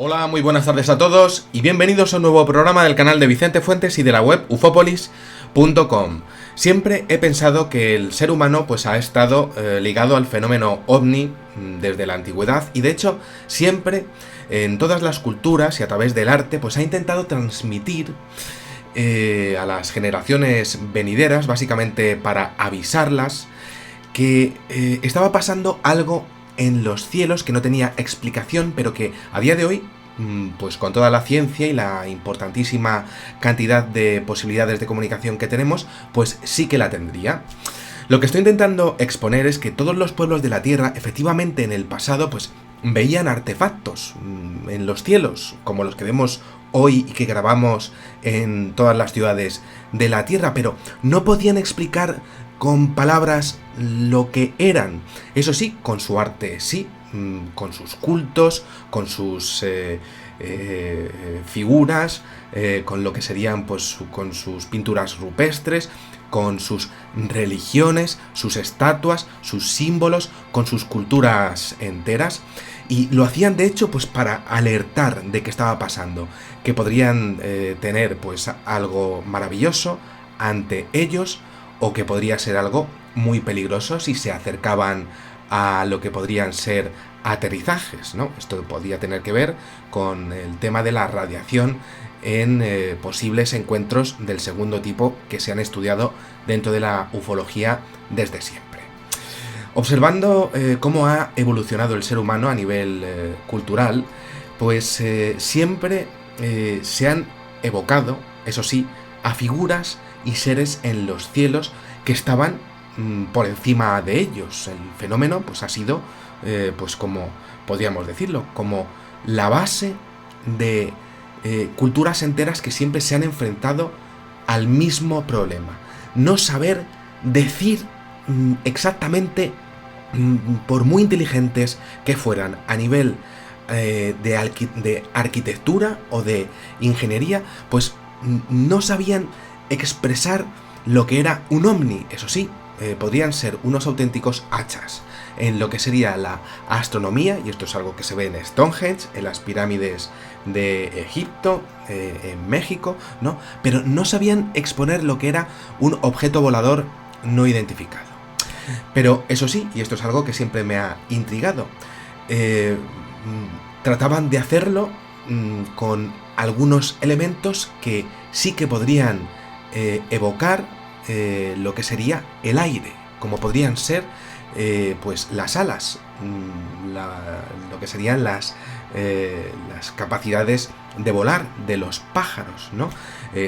Hola, muy buenas tardes a todos y bienvenidos a un nuevo programa del canal de Vicente Fuentes y de la web ufopolis.com. Siempre he pensado que el ser humano pues ha estado ligado al fenómeno ovni desde la antigüedad y de hecho siempre en todas las culturas y a través del arte pues ha intentado transmitir a las generaciones venideras, básicamente para avisarlas que estaba pasando algo en los cielos que no tenía explicación, pero que a día de hoy, pues con toda la ciencia y la importantísima cantidad de posibilidades de comunicación que tenemos, pues sí que la tendría. Lo que estoy intentando exponer es que todos los pueblos de la Tierra, efectivamente en el pasado, pues veían artefactos en los cielos, como los que vemos hoy y que grabamos en todas las ciudades de la Tierra, pero no podían explicar con palabras lo que eran. Eso sí, con su arte sí, con sus cultos, con sus figuras, con lo que serían pues con sus pinturas rupestres, con sus religiones, sus estatuas, sus símbolos, con sus culturas enteras. Y lo hacían de hecho pues para alertar de qué estaba pasando, que podrían tener pues algo maravilloso ante ellos, o que podría ser algo muy peligroso si se acercaban a lo que podrían ser aterrizajes, ¿no? Esto podría tener que ver con el tema de la radiación en posibles encuentros del segundo tipo que se han estudiado dentro de la ufología desde siempre. Observando cómo ha evolucionado el ser humano a nivel cultural, pues siempre se han evocado, eso sí, a figuras y seres en los cielos que estaban por encima de ellos. El fenómeno pues ha sido, pues como podríamos decirlo, como la base de culturas enteras que siempre se han enfrentado al mismo problema. No saber decir exactamente, por muy inteligentes que fueran a nivel de arquitectura o de ingeniería, pues no sabían expresar lo que era un ovni. Eso sí, podrían ser unos auténticos hachas en lo que sería la astronomía, y esto es algo que se ve en Stonehenge, en las pirámides de Egipto, en México, ¿no? Pero no sabían exponer lo que era un objeto volador no identificado. Pero eso sí, y esto es algo que siempre me ha intrigado, trataban de hacerlo con algunos elementos que sí que podrían evocar lo que sería el aire, como podrían ser pues las alas, lo que serían las capacidades de volar de los pájaros, ¿no?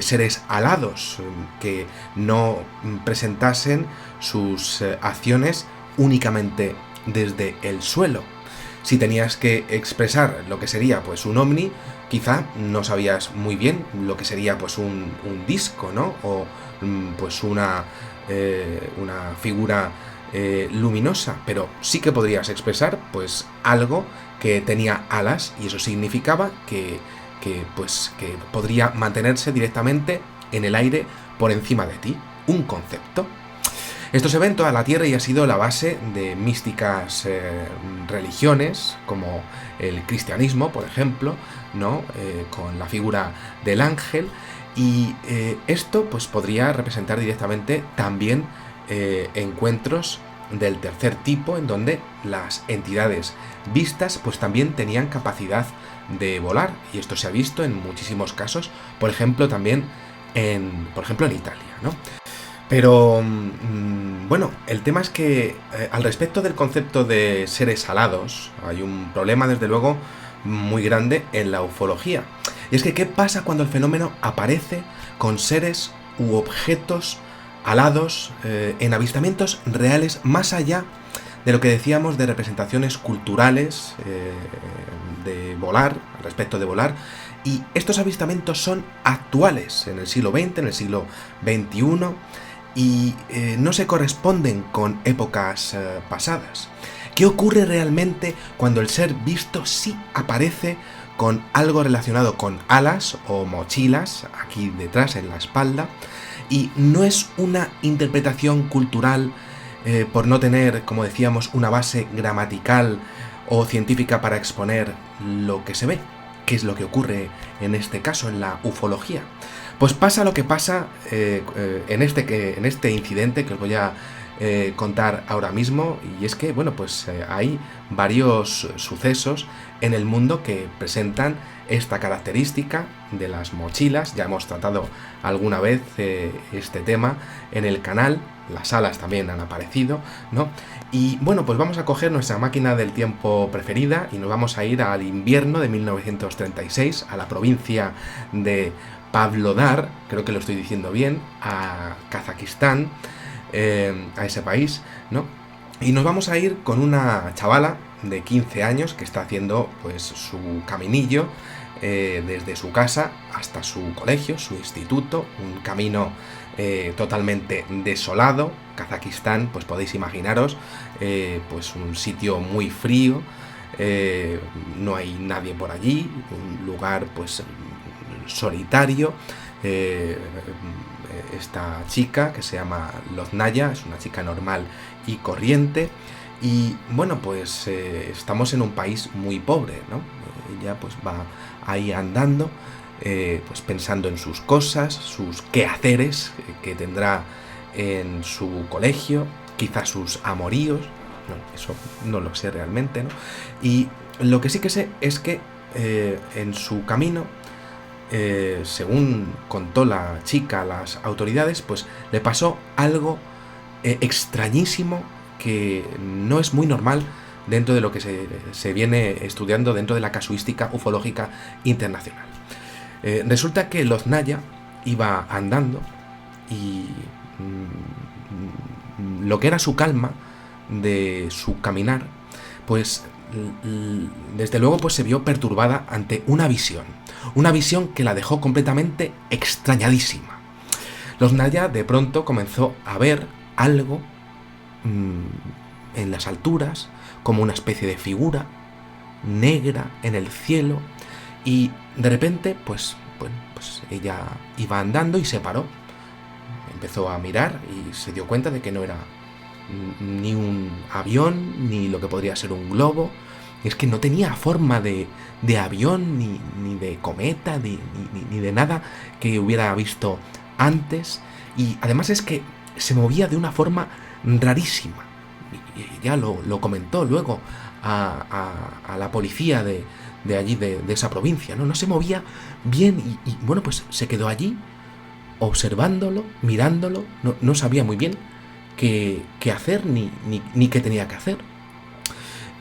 Seres alados que no presentasen sus acciones únicamente desde el suelo. Si tenías que expresar lo que sería pues un ovni, quizá no sabías muy bien lo que sería pues un disco, ¿no? O pues una figura luminosa, pero sí que podrías expresar pues algo que tenía alas, y eso significaba que podría mantenerse directamente en el aire por encima de ti, un concepto. Esto se ve en toda la Tierra y ha sido la base de místicas religiones, como el cristianismo, por ejemplo, ¿no? Con la figura del ángel, y esto pues podría representar directamente también encuentros del tercer tipo, en donde las entidades vistas pues también tenían capacidad de volar, y esto se ha visto en muchísimos casos, por ejemplo también en Italia, ¿no? Pero bueno, el tema es que al respecto del concepto de seres alados hay un problema desde luego muy grande en la ufología. Y es que ¿qué pasa cuando el fenómeno aparece con seres u objetos alados en avistamientos reales, más allá de lo que decíamos de representaciones culturales de volar, al respecto de volar? Y estos avistamientos son actuales en el siglo XX, en el siglo XXI, y no se corresponden con épocas pasadas. ¿Qué ocurre realmente cuando el ser visto sí aparece con algo relacionado con alas o mochilas, aquí detrás en la espalda, y no es una interpretación cultural por no tener, como decíamos, una base gramatical o científica para exponer lo que se ve? ¿Qué es lo que ocurre en este caso, en la ufología? Pues pasa lo que pasa en este incidente que os voy a contar ahora mismo, y es que, bueno, pues hay varios sucesos en el mundo que presentan esta característica de las mochilas. Ya hemos tratado alguna vez este tema en el canal, las alas también han aparecido, ¿no? Y bueno, pues vamos a coger nuestra máquina del tiempo preferida y nos vamos a ir al invierno de 1936, a la provincia de Pavlodar, creo que lo estoy diciendo bien, a Kazajistán, a ese país, ¿no? Y nos vamos a ir con una chavala de 15 años que está haciendo pues su caminillo desde su casa hasta su colegio, su instituto, un camino totalmente desolado. Kazajistán, pues podéis imaginaros, pues un sitio muy frío, no hay nadie por allí, un lugar pues solitario. Esta chica, que se llama Loznaya, es una chica normal y corriente, y bueno, pues estamos en un país muy pobre, ¿no? Ella pues va ahí andando, pues pensando en sus cosas, sus quehaceres que tendrá en su colegio, quizás sus amoríos, no, eso no lo sé realmente, ¿no? Y lo que sí que sé es que en su camino, según contó la chica a las autoridades, pues le pasó algo extrañísimo que no es muy normal dentro de lo que se viene estudiando dentro de la casuística ufológica internacional. Resulta que Loznaya iba andando y lo que era su calma de su caminar, pues desde luego pues se vio perturbada ante una visión que la dejó completamente extrañadísima. Loznaya de pronto comenzó a ver algo en las alturas, como una especie de figura negra en el cielo, y de repente pues ella iba andando y se paró, empezó a mirar y se dio cuenta de que no era ni un avión, ni lo que podría ser un globo. Y es que no tenía forma de avión, ni de cometa, ni de nada que hubiera visto antes. Y además es que se movía de una forma rarísima. Y ya lo comentó luego a la policía de allí, de esa provincia, ¿no? No se movía bien y bueno, pues se quedó allí observándolo, mirándolo, no sabía muy bien qué hacer ni qué tenía que hacer.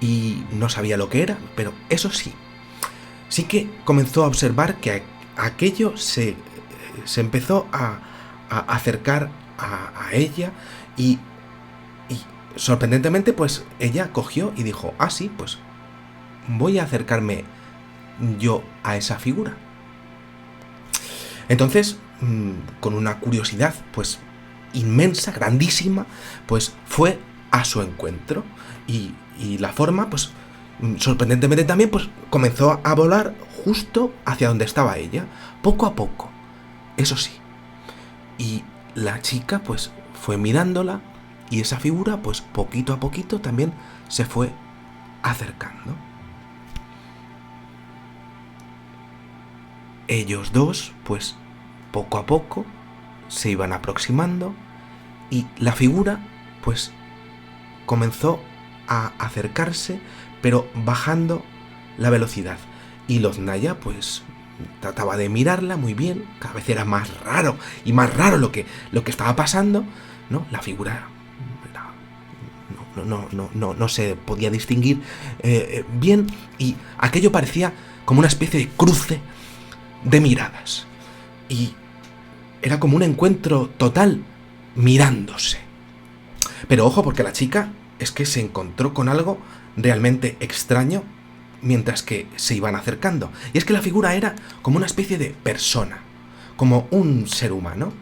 Y no sabía lo que era, pero eso sí que comenzó a observar que aquello se empezó a acercar a ella y sorprendentemente pues ella cogió y dijo, sí, pues voy a acercarme yo a esa figura. Entonces, con una curiosidad pues inmensa, grandísima, pues fue a su encuentro y la forma pues sorprendentemente también pues comenzó a volar justo hacia donde estaba ella, poco a poco, eso sí. Y la chica pues fue mirándola y esa figura pues poquito a poquito también se fue acercando. Ellos dos pues poco a poco se iban aproximando y la figura pues comenzó a acercarse, pero bajando la velocidad. Y Loznaya pues trataba de mirarla muy bien, cada vez era más raro y más raro lo que estaba pasando, ¿no? La figura no se podía distinguir bien, y aquello parecía como una especie de cruce de miradas. Y era como un encuentro total mirándose. Pero ojo, porque la chica es que se encontró con algo realmente extraño mientras que se iban acercando. Y es que la figura era como una especie de persona, como un ser humano,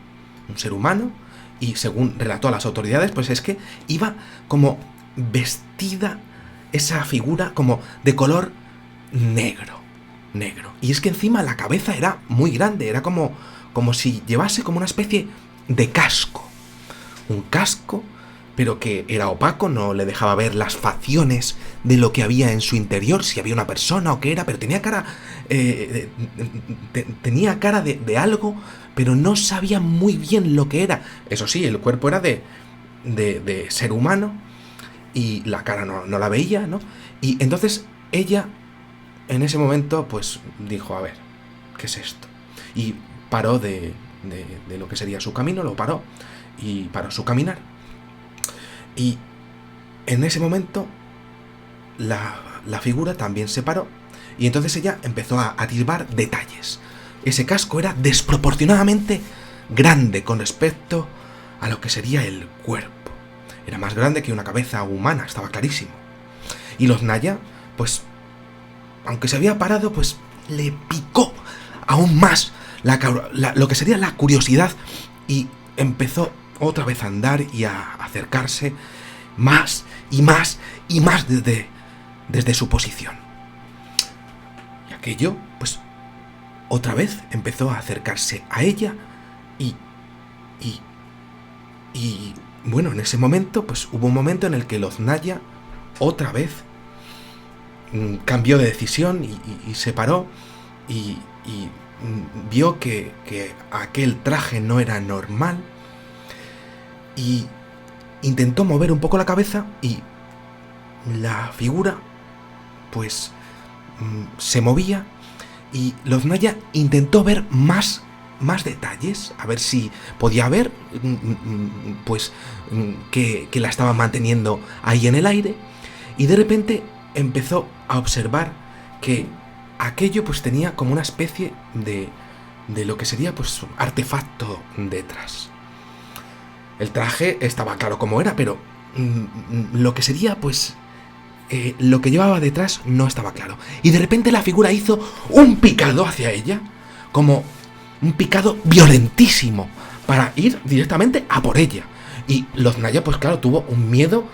y según relató a las autoridades, pues es que iba como vestida esa figura como de color negro. Y es que encima la cabeza era muy grande, era como si llevase como una especie de casco. Un casco pero que era opaco, no le dejaba ver las facciones de lo que había en su interior, si había una persona o qué era, pero tenía cara, tenía cara de algo, pero no sabía muy bien lo que era. Eso sí, el cuerpo era de ser humano y la cara no la veía, ¿no? Y entonces ella, en ese momento, pues dijo, a ver, ¿qué es esto? Y paró de lo que sería su camino, lo paró y paró su caminar. Y en ese momento la figura también se paró y entonces ella empezó a atisbar detalles. Ese casco era desproporcionadamente grande con respecto a lo que sería el cuerpo. Era más grande que una cabeza humana, estaba clarísimo. Y los Naya, pues, aunque se había parado, pues le picó aún más lo que sería la curiosidad y empezó otra vez a andar y a acercarse más y más y más desde su posición. Y aquello, pues, otra vez empezó a acercarse a ella y bueno, en ese momento, pues hubo un momento en el que los Naya otra vez cambió de decisión y se paró y vio que aquel traje no era normal y intentó mover un poco la cabeza y la figura pues se movía y los Naya intentó ver más detalles, a ver si podía ver pues que la estaba manteniendo ahí en el aire y de repente empezó a observar que aquello pues tenía como una especie de lo que sería pues un artefacto detrás. El traje estaba claro cómo era, pero lo que sería pues lo que llevaba detrás no estaba claro. Y de repente la figura hizo un picado hacia ella, como un picado violentísimo, para ir directamente a por ella. Y los Naya pues claro, tuvo un miedo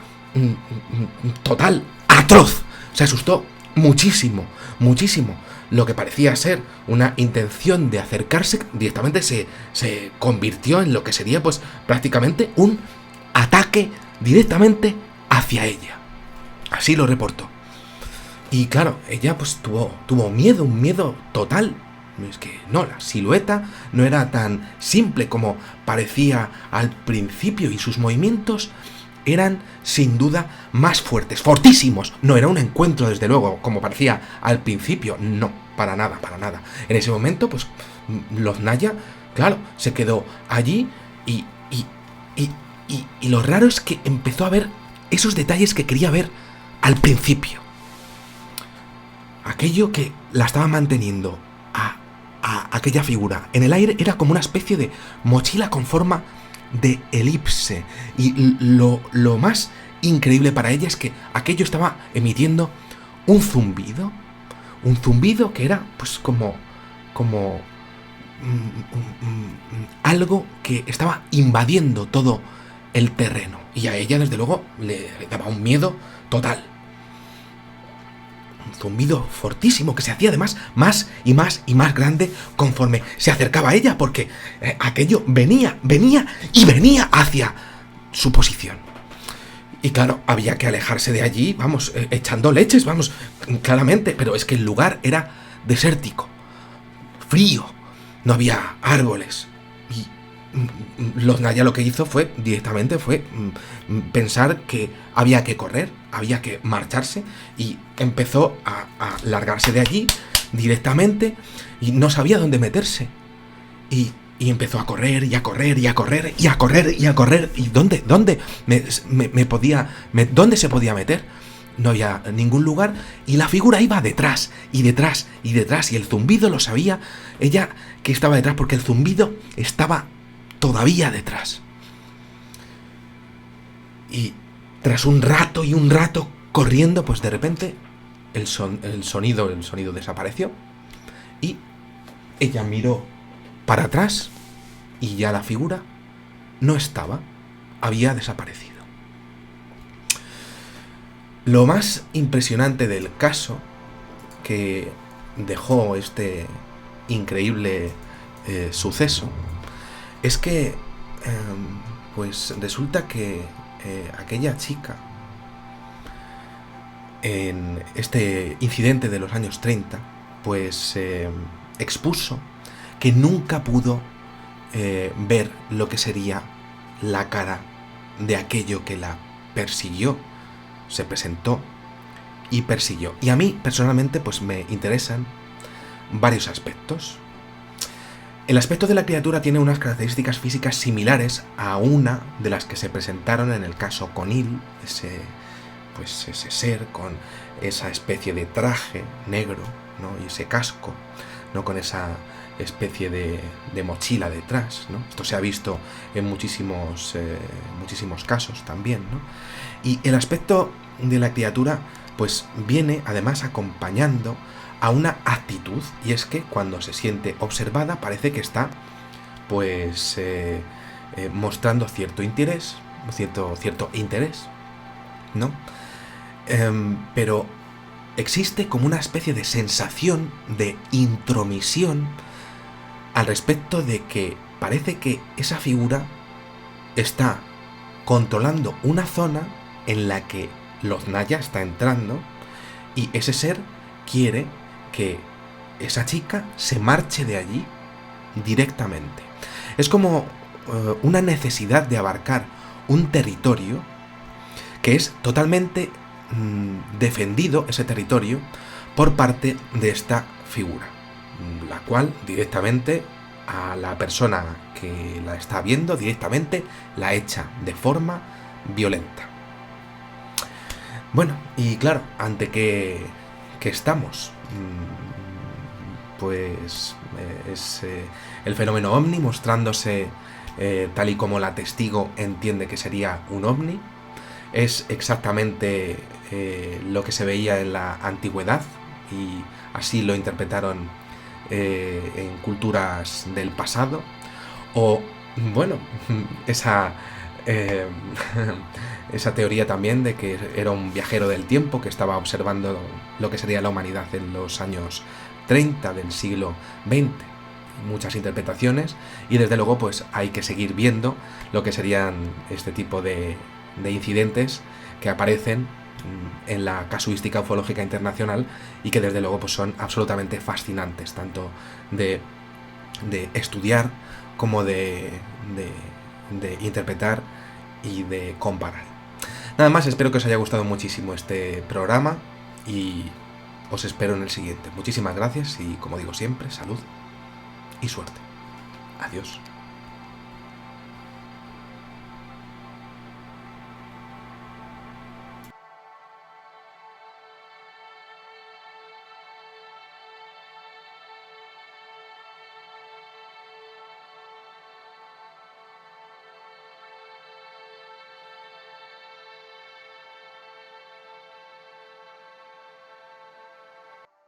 total, atroz. Se asustó muchísimo, muchísimo. Lo que parecía ser una intención de acercarse directamente se convirtió en lo que sería pues prácticamente un ataque directamente hacia ella. Así lo reportó. Y claro, ella pues tuvo miedo, un miedo total. Es que no, la silueta no era tan simple como parecía al principio y sus movimientos eran sin duda más fuertes, fortísimos. No era un encuentro desde luego como parecía al principio, no, para nada, para nada. En ese momento pues los Naya, claro, se quedó allí y lo raro es que empezó a ver esos detalles que quería ver al principio. Aquello que la estaba manteniendo a aquella figura en el aire era como una especie de mochila con forma de elipse. Y lo más increíble para ella es que aquello estaba emitiendo un zumbido que era pues como algo que estaba invadiendo todo el terreno. Y a ella desde luego le daba un miedo total. Un zumbido fortísimo que se hacía además más y más y más grande conforme se acercaba a ella, porque aquello venía hacia su posición. Y claro, había que alejarse de allí, vamos, echando leches, vamos, claramente, pero es que el lugar era desértico, frío, no había árboles. Y los Naya lo que hizo fue pensar que había que correr, había que marcharse y empezó a largarse de allí directamente y no sabía dónde meterse. Y empezó a correr y a correr y a correr y a correr y a correr. ¿Y dónde se podía meter? No había ningún lugar y la figura iba detrás y detrás y detrás y el zumbido lo sabía ella que estaba detrás porque el zumbido estaba todavía detrás. Y tras un rato corriendo, pues de repente el sonido desapareció y ella miró para atrás y ya la figura no estaba, había desaparecido. Lo más impresionante del caso que dejó este increíble suceso es que pues resulta que aquella chica, en este incidente de los años 30, pues expuso que nunca pudo ver lo que sería la cara de aquello que la persiguió, se presentó y persiguió. Y a mí, personalmente, pues me interesan varios aspectos. El aspecto de la criatura tiene unas características físicas similares a una de las que se presentaron en el caso Conil, ese ser con esa especie de traje negro, ¿no? Y ese casco, ¿no? Con esa especie de mochila detrás, ¿no? Esto se ha visto en muchísimos casos también, ¿no? Y el aspecto de la criatura pues viene además acompañando a una actitud, y es que cuando se siente observada parece que está pues mostrando cierto interés, ¿no? Pero existe como una especie de sensación de intromisión al respecto de que parece que esa figura está controlando una zona en la que Loznaya está entrando, y ese ser quiere que esa chica se marche de allí directamente. Es como una necesidad de abarcar un territorio que es totalmente defendido, ese territorio, por parte de esta figura, la cual directamente a la persona que la está viendo directamente la echa de forma violenta. Bueno, y claro, ante que estamos, pues es el fenómeno ovni mostrándose tal y como la testigo entiende que sería un ovni. Es exactamente lo que se veía en la antigüedad, y así lo interpretaron en culturas del pasado. O, bueno, esa teoría también de que era un viajero del tiempo que estaba observando lo que sería la humanidad en los años 30 del siglo XX. Muchas interpretaciones, y desde luego pues hay que seguir viendo lo que serían este tipo de incidentes que aparecen en la casuística ufológica internacional, y que desde luego pues son absolutamente fascinantes, tanto de estudiar como de interpretar y de comparar. Nada más, espero que os haya gustado muchísimo este programa y os espero en el siguiente. Muchísimas gracias y, como digo siempre, salud y suerte. Adiós.